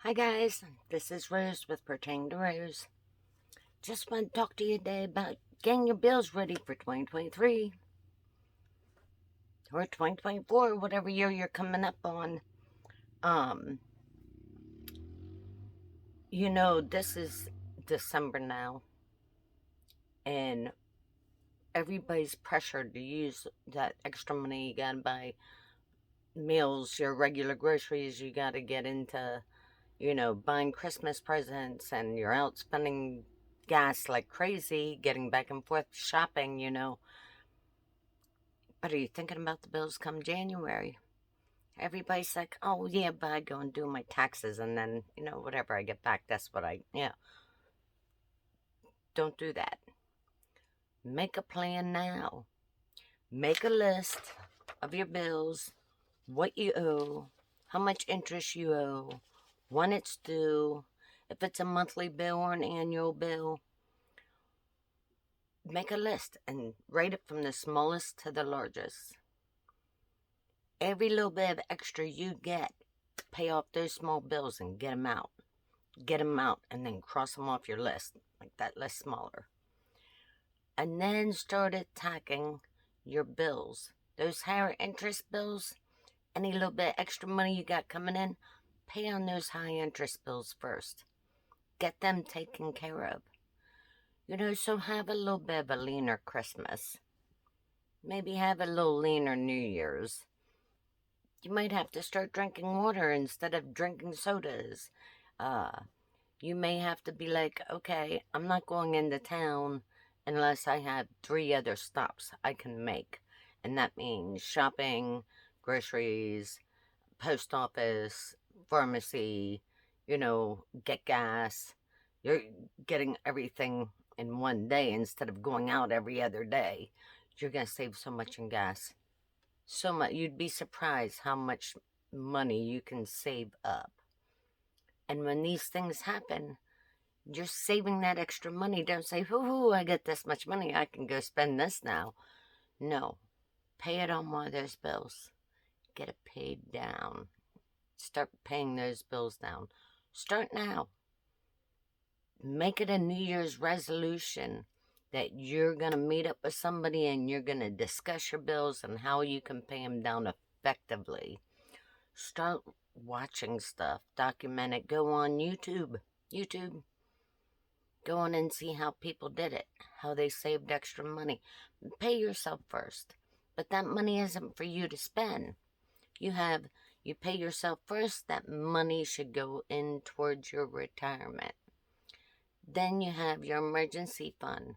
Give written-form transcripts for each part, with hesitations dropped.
Hi guys, this is Rose with Pertaining to Rose. Just want to talk to you today about getting your bills ready for 2023 or 2024, whatever year you're coming up on. Um, this is December now, and everybody's pressured to use that extra money you gotta buy meals, your regular groceries, you gotta get into, buying Christmas presents, and you're out spending gas like crazy, getting back and forth shopping. But are you thinking about the bills come January? Everybody's like, oh, yeah, but I go and do my taxes, and then, whatever I get back, that's what yeah. Don't do that. Make a plan now. Make a list of your bills, what you owe, how much interest you owe, when it's due, if it's a monthly bill or an annual bill. Make a list and rate it from the smallest to the largest. Every little bit of extra you get, pay off those small bills and get them out. Get them out and then cross them off your list. Make that list smaller. And then start attacking your bills. Those higher interest bills, any little bit extra money you got coming in, pay on those high interest bills first. Get them taken care of. So have a little bit of a leaner Christmas. Maybe have a little leaner New Year's. You might have to start drinking water instead of drinking sodas. You may have to be like, okay, I'm not going into town unless I have 3 other stops I can make. And that means shopping, groceries, post office, pharmacy, get gas. You're getting everything in one day instead of going out every other day. You're going to save so much in gas. So much. You'd be surprised how much money you can save up. And when these things happen, you're saving that extra money. Don't say, hoo, I get this much money, I can go spend this now. No. Pay it on one of those bills. Get it paid down. Start paying those bills down. Start now. Make it a New Year's resolution that you're going to meet up with somebody and you're going to discuss your bills and how you can pay them down effectively. Start watching stuff. Document it. Go on YouTube. Go on and see how people did it, how they saved extra money. Pay yourself first. But that money isn't for you to spend. You pay yourself first, that money should go in towards your retirement. Then you have your emergency fund.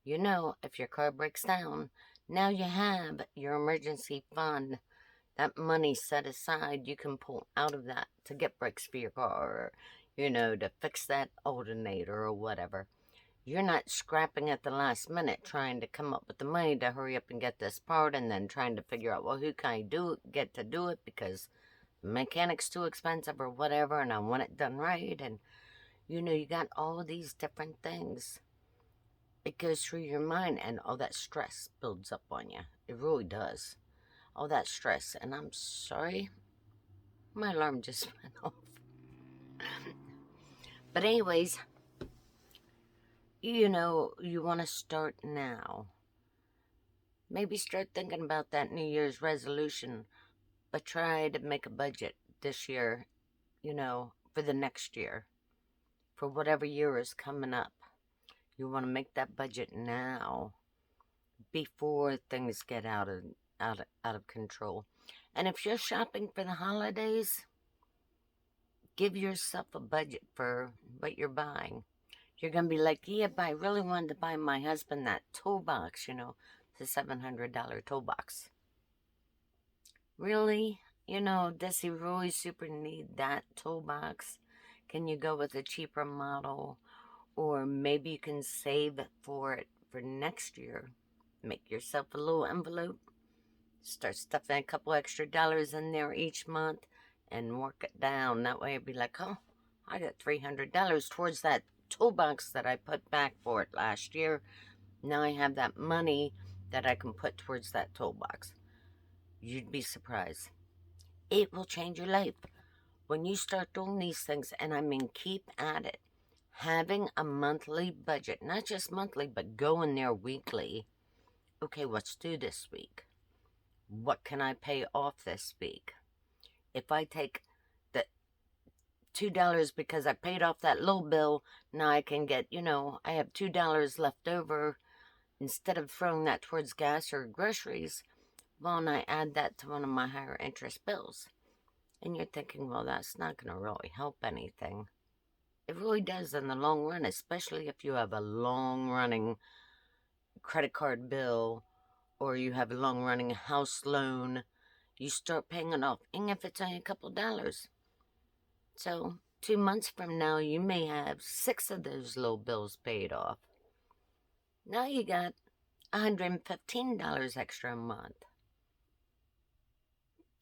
If your car breaks down, now you have your emergency fund. That money set aside, you can pull out of that to get brakes for your car, or, to fix that alternator or whatever. You're not scrapping at the last minute trying to come up with the money to hurry up and get this part and then trying to figure out, well, who can I get to do it because the mechanic's too expensive or whatever and I want it done right. And, you got all of these different things. It goes through your mind and all that stress builds up on you. It really does. All that stress. And I'm sorry, my alarm just went off. But anyways, you want to start now. Maybe start thinking about that New Year's resolution, but try to make a budget this year, for the next year, for whatever year is coming up. You want to make that budget now before things get out of control. And if you're shopping for the holidays, give yourself a budget for what you're buying. You're going to be like, yeah, but I really wanted to buy my husband that toolbox, the $700 toolbox. Really? Does he really super need that toolbox? Can you go with a cheaper model? Or maybe you can save for it for next year. Make yourself a little envelope. Start stuffing a couple extra dollars in there each month and work it down. That way it'd be like, oh, I got $300 towards that toolbox that I put back for it last year. Now I have that money that I can put towards that toolbox. You'd be surprised. It will change your life. When you start doing these things, and I mean keep at it, having a monthly budget, not just monthly, but going there weekly. Okay, what's due this week? What can I pay off this week? If I take the $2 because I paid off that little bill, now I can get, I have $2 left over. Instead of throwing that towards gas or groceries, well, and I add that to one of my higher interest bills. And you're thinking, well, that's not going to really help anything. It really does in the long run, especially if you have a long-running credit card bill or you have a long-running house loan. You start paying it off, even if it's only a couple dollars. So 2 months from now, you may have 6 of those little bills paid off. Now you got $115 extra a month.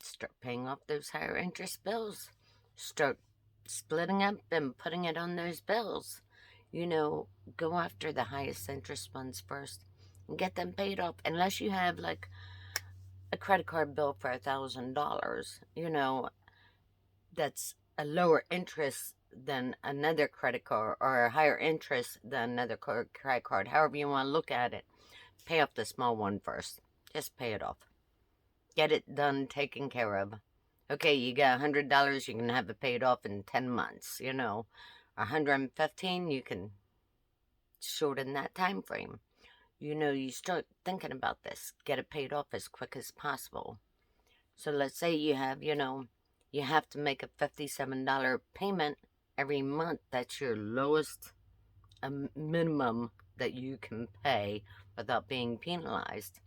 Start paying off those higher interest bills. Start splitting up and putting it on those bills. Go after the highest interest ones first and get them paid off. Unless you have like a credit card bill for $1,000, that's a lower interest than another credit card, or a higher interest than another credit card. However you want to look at it, pay off the small one first. Just pay it off. Get it done, taken care of. Okay, you got $100, you can have it paid off in 10 months, $115, you can shorten that time frame. You start thinking about this. Get it paid off as quick as possible. So let's say you have, you have to make a $57 payment every month. That's your lowest minimum that you can pay without being penalized.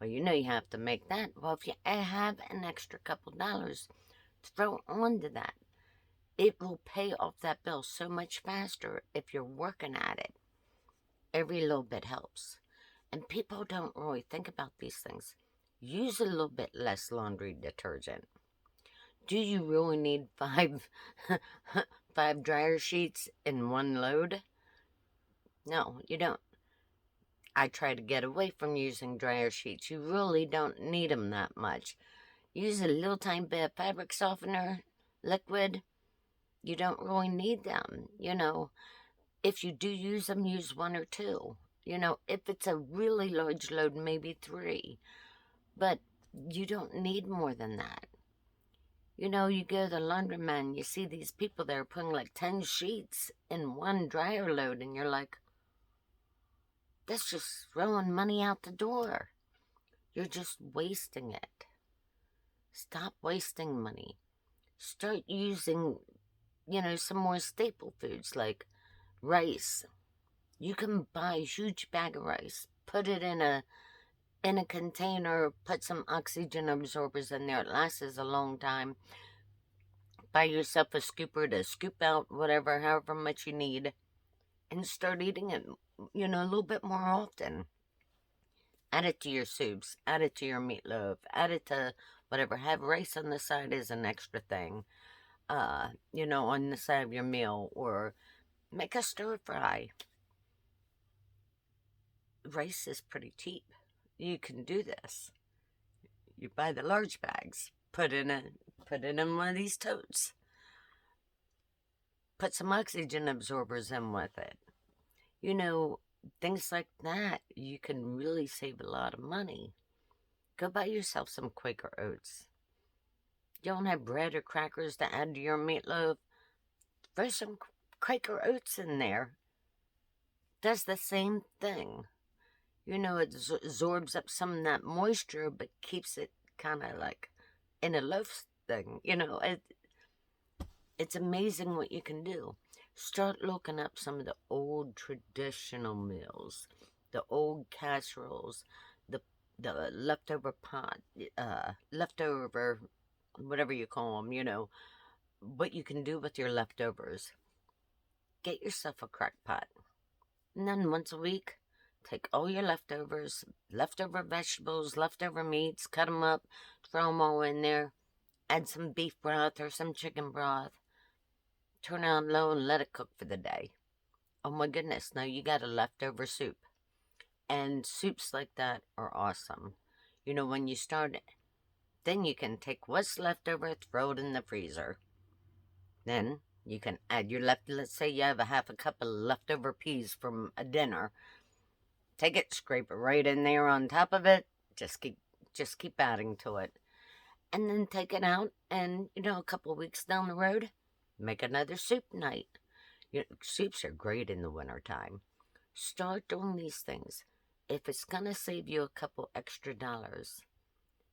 Well, you have to make that. Well, if you have an extra couple dollars to throw onto that, it will pay off that bill so much faster if you're working at it. Every little bit helps. And people don't really think about these things. Use a little bit less laundry detergent. Do you really need five dryer sheets in one load? No, you don't. I try to get away from using dryer sheets. You really don't need them that much. Use a little tiny bit of fabric softener, liquid. You don't really need them. If you do use them, use 1 or 2. If it's a really large load, maybe 3. But you don't need more than that. You go to the laundromat, you see these people that are putting like 10 sheets in one dryer load, and you're like, that's just throwing money out the door. You're just wasting it. Stop wasting money. Start using, some more staple foods like rice. You can buy a huge bag of rice, put it in a container, put some oxygen absorbers in there. It lasts a long time. Buy yourself a scooper to scoop out however much you need, and start eating it, a little bit more often. Add it to your soups, add it to your meatloaf, add it to whatever. Have rice on the side as an extra thing, on the side of your meal, or make a stir fry. Rice is pretty cheap. You can do this. You buy the large bags, put it in one of these totes. Put some oxygen absorbers in with it. Things like that, you can really save a lot of money. Go buy yourself some Quaker Oats. You don't have bread or crackers to add to your meatloaf? Throw some Quaker Oats in there. Does the same thing. It absorbs up some of that moisture, but keeps it kind of like in a loaf thing. It's amazing what you can do. Start looking up some of the old traditional meals, the old casseroles, the leftover pot, leftover, whatever you call them, what you can do with your leftovers. Get yourself a crock pot. And then once a week, take all your leftovers, leftover vegetables, leftover meats, cut them up, throw them all in there, add some beef broth or some chicken broth, turn on low and let it cook for the day. Oh my goodness, now you got a leftover soup. And soups like that are awesome. When you start it, then you can take what's left over, throw it in the freezer. Then you can add your let's say you have a half a cup of leftover peas from a dinner. Take it, scrape it right in there on top of it. Just keep adding to it. And then take it out and, a couple of weeks down the road, make another soup night. Soups are great in the wintertime. Start doing these things. If it's going to save you a couple extra dollars,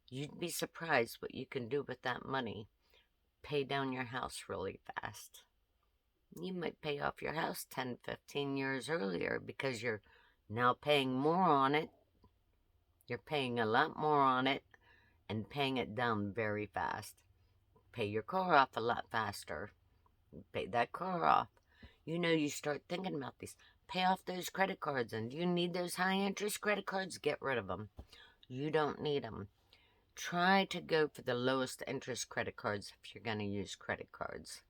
you'd be surprised what you can do with that money. Pay down your house really fast. You might pay off your house 10, 15 years earlier because you're now paying more on it. You're paying a lot more on it and paying it down very fast. Pay your car off a lot faster. Pay that car off. You start thinking about these. Pay off those credit cards, and you need those high interest credit cards, get rid of them. You don't need them. Try to go for the lowest interest credit cards if you're going to use credit cards.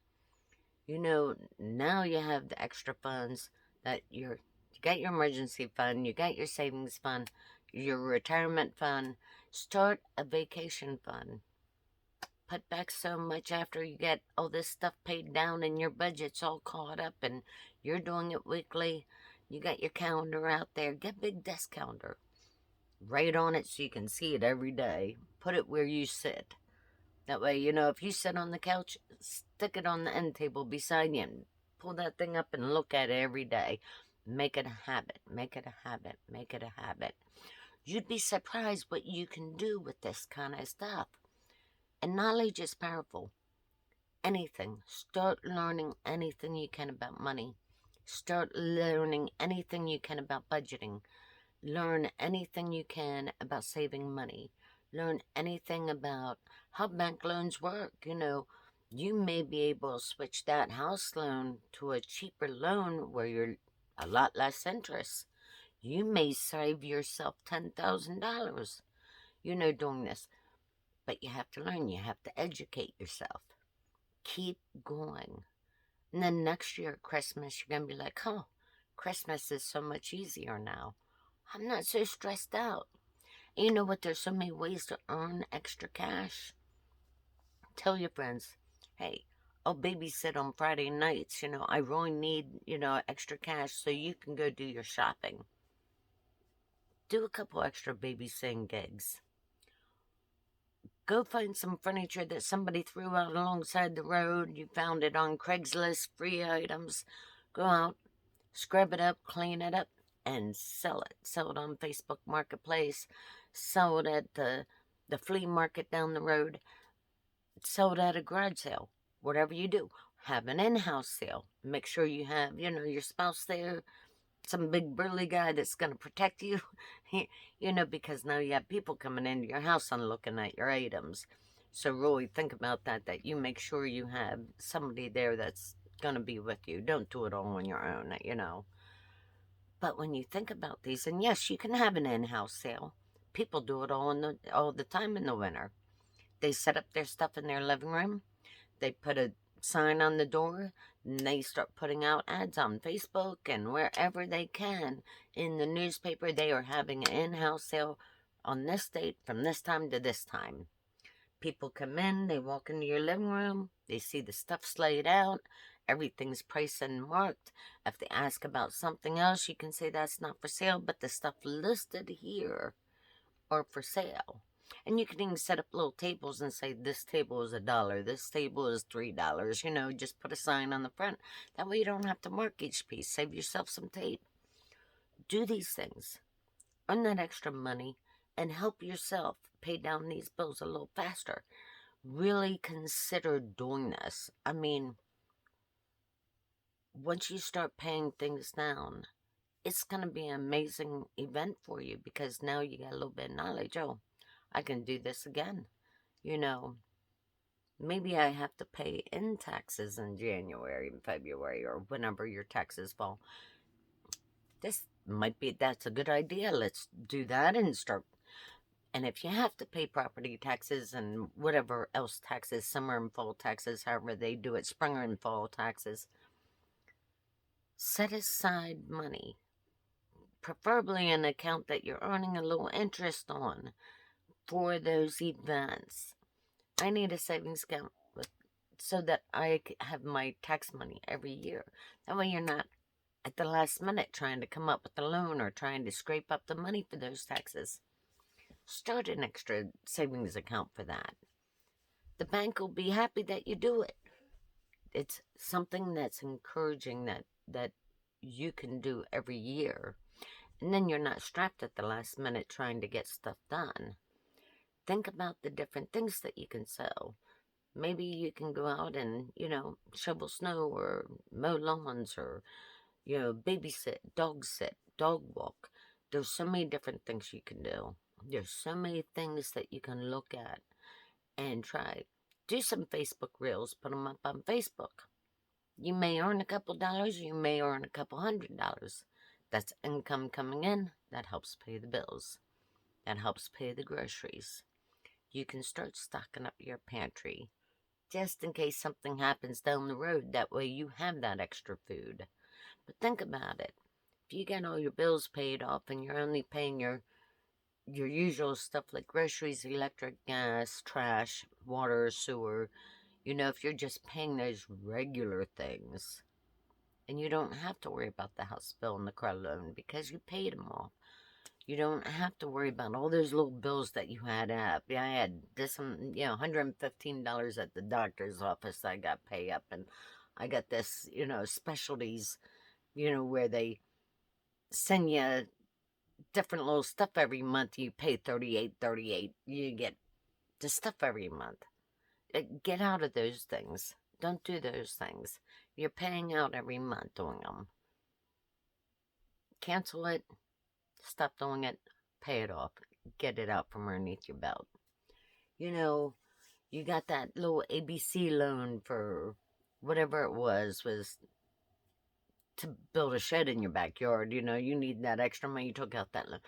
Now you have the extra funds that you got your emergency fund, you got your savings fund, your retirement fund. Start a vacation fund. Put back so much after you get all this stuff paid down and your budget's all caught up and you're doing it weekly. You got your calendar out there. Get a big desk calendar. Write on it so you can see it every day. Put it where you sit. That way, if you sit on the couch, stick it on the end table beside you and pull that thing up and look at it every day. Make it a habit. Make it a habit. Make it a habit. You'd be surprised what you can do with this kind of stuff. And knowledge is powerful. Anything. Start learning anything you can about money. Start learning anything you can about budgeting. Learn anything you can about saving money. Learn anything about how bank loans work. You may be able to switch that house loan to a cheaper loan where you're a lot less interest. You may save yourself $10,000, doing this. But you have to learn. You have to educate yourself. Keep going. And then next year at Christmas, you're going to be like, Christmas is so much easier now. I'm not so stressed out. And you know what? There's so many ways to earn extra cash. Tell your friends, hey, I'll babysit on Friday nights. I really need, extra cash so you can go do your shopping. Do a couple extra babysitting gigs. Go find some furniture that somebody threw out alongside the road. You found it on Craigslist, free items. Go out, scrub it up, clean it up, and sell it. Sell it on Facebook Marketplace. Sell it at the flea market down the road. Sell it at a garage sale. Whatever you do, have an in-house sale. Make sure you have, your spouse there. Some big burly guy that's going to protect you, because now you have people coming into your house and looking at your items. So really think about that you make sure you have somebody there that's going to be with you. Don't do it all on your own, But when you think about these, and yes, you can have an in-house sale. People do it all the time in the winter. They set up their stuff in their living room. They put a sign on the door, and they start putting out ads on Facebook and wherever they can. In the newspaper, they are having an in-house sale on this date from this time to this time. People come in, they walk into your living room, they see the stuff's laid out, everything's priced and marked. If they ask about something else, you can say that's not for sale, but the stuff listed here are for sale. And you can even set up little tables and say, this table is $1, this table is $3, just put a sign on the front. That way you don't have to mark each piece. Save yourself some tape. Do these things. Earn that extra money and help yourself pay down these bills a little faster. Really consider doing this. Once you start paying things down, it's going to be an amazing event for you because now you got a little bit of knowledge. I can do this again. Maybe I have to pay in taxes in January and February or whenever your taxes fall. That's a good idea. Let's do that and start. And if you have to pay property taxes and whatever else taxes, summer and fall taxes, however they do it, spring and fall taxes, set aside money. Preferably an account that you're earning a little interest on for those events. I need a savings account with so that have my tax money every year. That way you're not at the last minute trying to come up with a loan or trying to scrape up the money for those taxes. Start an extra savings account for that. The bank will be happy that you do it. It's something that's encouraging that you can do every year. And then you're not strapped at the last minute trying to get stuff done. Think about the different things that you can sell. Maybe you can go out and, shovel snow or mow lawns or, babysit, dog sit, dog walk. There's so many different things you can do. There's so many things that you can look at and try. Do some Facebook reels, put them up on Facebook. You may earn a couple dollars, you may earn a couple $100. That's income coming in. That helps pay the bills. That helps pay the groceries. You can start stocking up your pantry just in case something happens down the road. That way you have that extra food. But think about it. If you get all your bills paid off and you're only paying your usual stuff like groceries, electric, gas, trash, water, sewer, if you're just paying those regular things, and you don't have to worry about the house bill and the car loan because you paid them off. You don't have to worry about all those little bills that you had up. Yeah, I had this, $115 at the doctor's office I got pay up, and I got this, specialties, where they send you different little stuff every month. You pay $38.38. You get the stuff every month. Get out of those things. Don't do those things. You're paying out every month doing them. Cancel it. Stop doing it. Pay it off. Get it out from underneath your belt. You got that little ABC loan for whatever it was to build a shed in your backyard. You need that extra money. You took out that loan.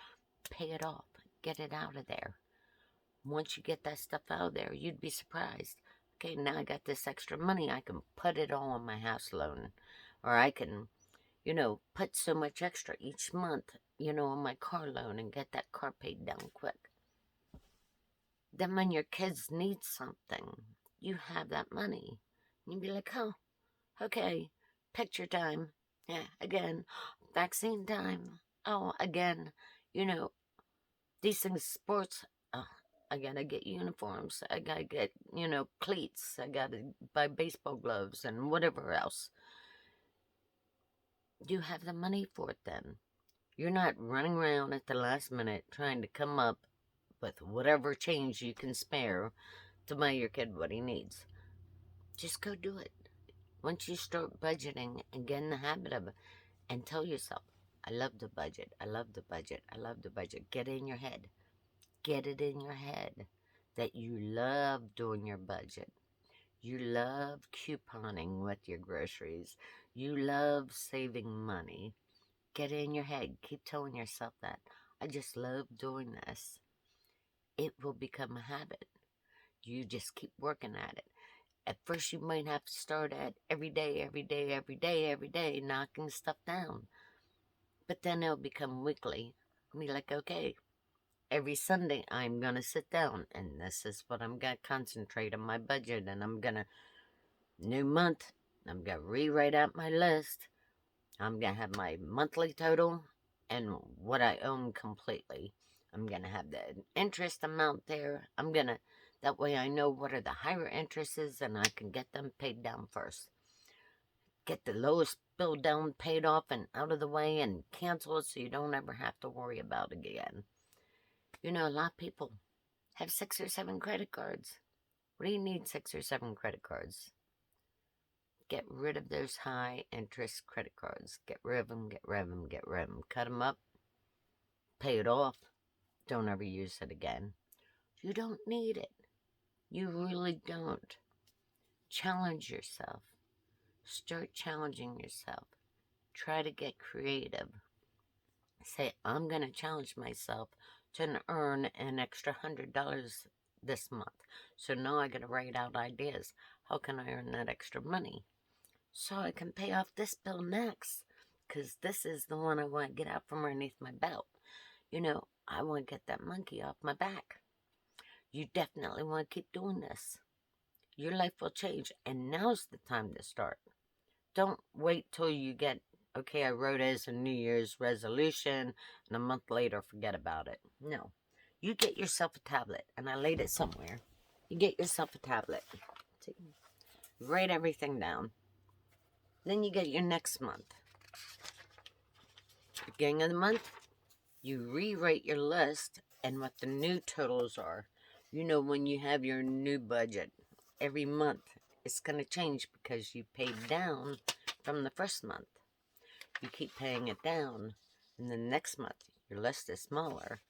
Pay it off. Get it out of there. Once you get that stuff out of there, you'd be surprised. Okay, now I got this extra money. I can put it all on my house loan. Or I can, put so much extra each month, on my car loan and get that car paid down quick. Then when your kids need something, you have that money. You'd be like, oh, okay, picture time. Yeah, again, vaccine time. Oh, again, these things, sports. Oh, I gotta get uniforms. I gotta get, cleats. I gotta buy baseball gloves and whatever else. You have the money for it then. You're not running around at the last minute trying to come up with whatever change you can spare to buy your kid what he needs. Just go do it. Once you start budgeting and get in the habit of it, and tell yourself, I love the budget, I love the budget, I love the budget. Get it in your head. Get it in your head that you love doing your budget. You love couponing with your groceries. You love saving money. Get it in your head. Keep telling yourself that. I just love doing this. It will become a habit. You just keep working at it. At first, you might have to start at every day, knocking stuff down. But then it'll become weekly. I'll be like, okay, every Sunday I'm going to sit down and this is what I'm going to concentrate on my budget. And I'm going to, new month, I'm going to rewrite out my list. I'm going to have my monthly total and what I own completely. I'm going to have the interest amount there. That way I know what are the higher interests and I can get them paid down first. Get the lowest bill down, paid off and out of the way and cancel it so you don't ever have to worry about it again. A lot of people have 6 or 7 credit cards. What do you need 6 or 7 credit cards? Get rid of those high interest credit cards. Get rid of them, get rid of them, get rid of them. Cut them up. Pay it off. Don't ever use it again. You don't need it. You really don't. Challenge yourself. Start challenging yourself. Try to get creative. Say, I'm going to challenge myself to earn an extra $100 this month. So now I got to write out ideas. How can I earn that extra money? So I can pay off this bill next. Because this is the one I want to get out from underneath my belt. I want to get that monkey off my back. You definitely want to keep doing this. Your life will change, and now's the time to start. Don't wait till you get, okay, I wrote it as a New Year's resolution, and a month later forget about it. No. You get yourself a tablet, and I laid it somewhere. You get yourself a tablet. Write everything down. Then you get your next month. Beginning of the month, you rewrite your list and what the new totals are. You know, when you have your new budget, every month it's going to change because you paid down from the first month. You keep paying it down, and the next month your list is smaller,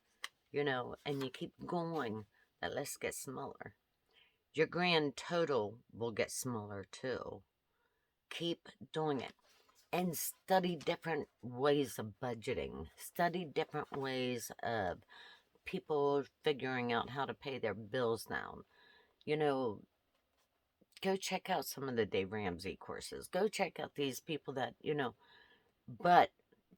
you know, and you keep going. That list gets smaller. Your grand total will get smaller too. Keep doing it. And study different ways of budgeting. Study different ways of people figuring out how to pay their bills down. You know, go check out some of the Dave Ramsey courses. Go check out these people that, you know, but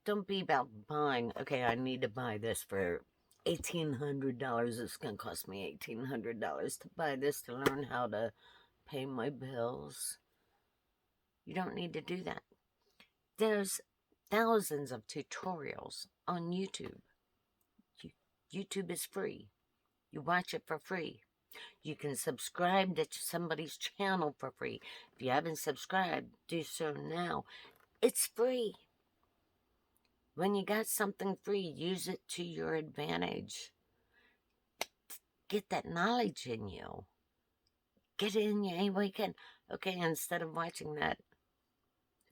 don't be about buying, okay, I need to buy this for $1,800. It's going to cost me $1,800 to buy this to learn how to pay my bills. You don't need to do that. There's thousands of tutorials on YouTube. YouTube is free. You watch it for free. You can subscribe to somebody's channel for free. If you haven't subscribed, do so now. It's free. When you got something free, use it to your advantage. Get that knowledge in you. Get it in you any way you can. Okay, instead of watching that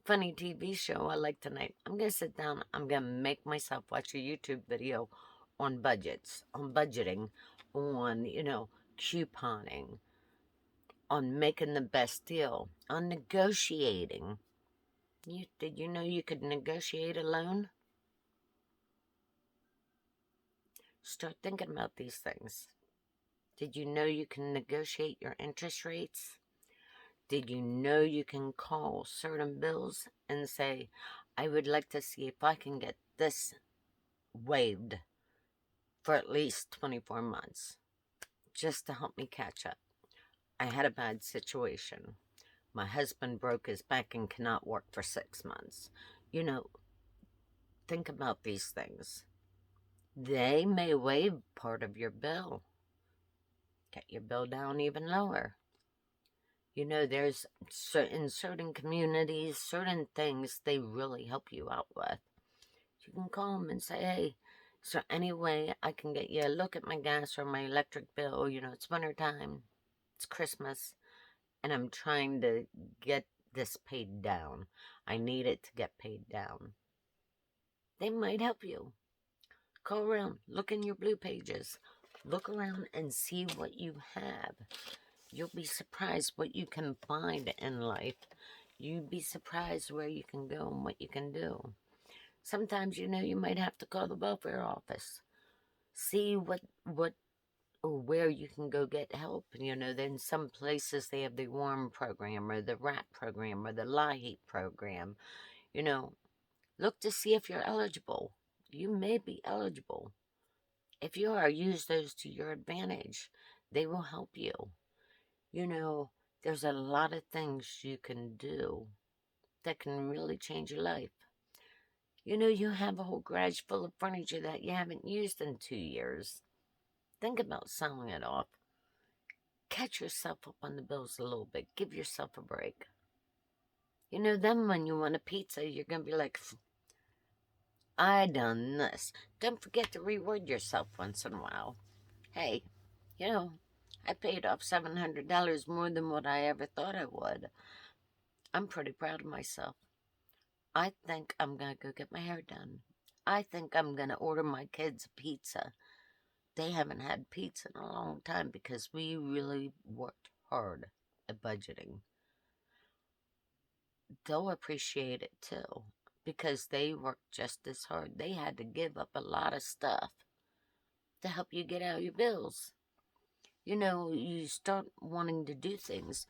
funny TV show I like tonight, I'm going to sit down. I'm going to make myself watch a YouTube video on budgets, on budgeting, on, you know, couponing, on making the best deal, on negotiating. Did you know you could negotiate a loan? Start thinking about these things. Did you know you can negotiate your interest rates? Did you know you can call certain bills and say, I would like to see if I can get this waived for at least 24 months, just to help me catch up. I had a bad situation. My husband broke his back and cannot work for 6 months. You know, think about these things. They may waive part of your bill. Get your bill down even lower. You know, there's in certain communities, certain things they really help you out with. You can call them and say, hey, is there any way I can get you a look at my gas or my electric bill? You know, it's wintertime, it's Christmas, and I'm trying to get this paid down. I need it to get paid down. They might help you. Call around, look in your blue pages, look around and see what you have. You'll be surprised what you can find in life. You'd be surprised where you can go and what you can do. Sometimes, you know, you might have to call the welfare office. See what or where you can go get help. You know, then some places they have the WARM program or the RAP program or the LIHEAP program. You know, look to see if you're eligible. You may be eligible. If you are, use those to your advantage. They will help you. You know, there's a lot of things you can do that can really change your life. You know, you have a whole garage full of furniture that you haven't used in 2 years. Think about selling it off. Catch yourself up on the bills a little bit. Give yourself a break. You know, then when you want a pizza, you're going to be like, I done this. Don't forget to reward yourself once in a while. Hey, you know, I paid off $700 more than what I ever thought I would. I'm pretty proud of myself. I think I'm going to go get my hair done. I think I'm going to order my kids a pizza. They haven't had pizza in a long time because we really worked hard at budgeting. They'll appreciate it too because they worked just as hard. They had to give up a lot of stuff to help you get out your bills. You know, you start wanting to do things.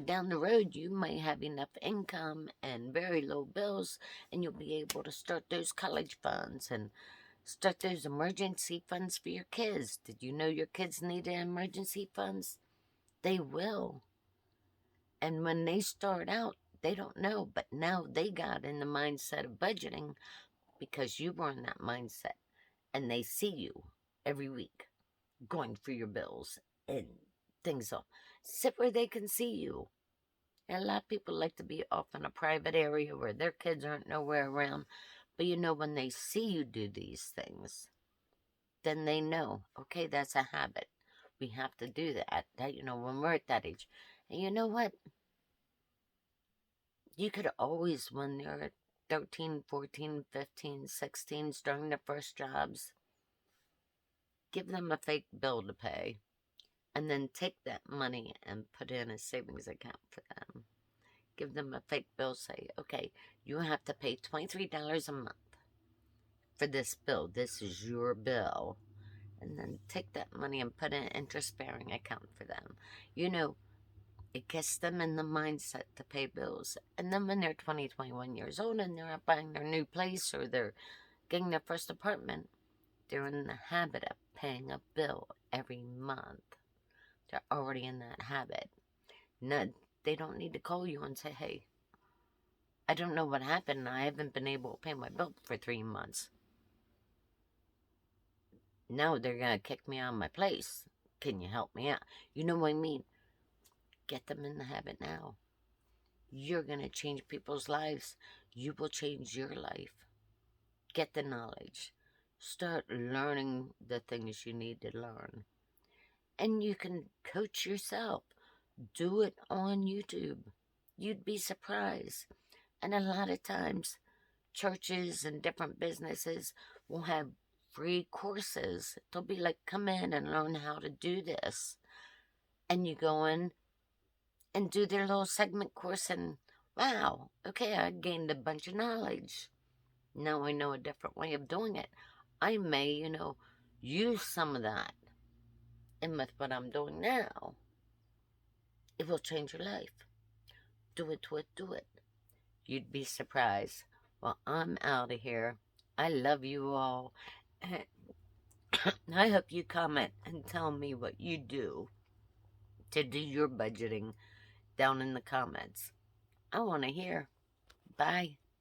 Down the road, you may have enough income and very low bills, and you'll be able to start those college funds and start those emergency funds for your kids. Did you know your kids need emergency funds? They will. And when they start out, they don't know, but now they got in the mindset of budgeting because you were in that mindset, and they see you every week going for your bills and things. So sit where they can see you. And a lot of people like to be off in a private area where their kids aren't nowhere around. But you know, when they see you do these things, then they know, okay, that's a habit. We have to do that. You know, when we're at that age. And you know what? You could always, when they're 13, 14, 15, 16, starting their first jobs, give them a fake bill to pay. And then take that money and put in a savings account for them. Give them a fake bill, say, okay, you have to pay $23 a month for this bill. This is your bill. And then take that money and put in an interest-bearing account for them. You know, it gets them in the mindset to pay bills. And then when they're 20, 21 years old and they're buying their new place or they're getting their first apartment, they're in the habit of paying a bill every month. They're already in that habit. No, they don't need to call you and say, hey, I don't know what happened. I haven't been able to pay my bill for 3 months. No, they're going to kick me out of my place. Can you help me out? You know what I mean? Get them in the habit now. You're going to change people's lives. You will change your life. Get the knowledge. Start learning the things you need to learn. And you can coach yourself. Do it on YouTube. You'd be surprised. And a lot of times, churches and different businesses will have free courses. They'll be like, come in and learn how to do this. And you go in and do their little segment course and, wow, okay, I gained a bunch of knowledge. Now I know a different way of doing it. I may, you know, use some of that. And with what I'm doing now, it will change your life. Do it, do it, do it. You'd be surprised. Well, I'm out of here. I love you all. I hope you comment and tell me what you do to do your budgeting down in the comments. I want to hear. Bye.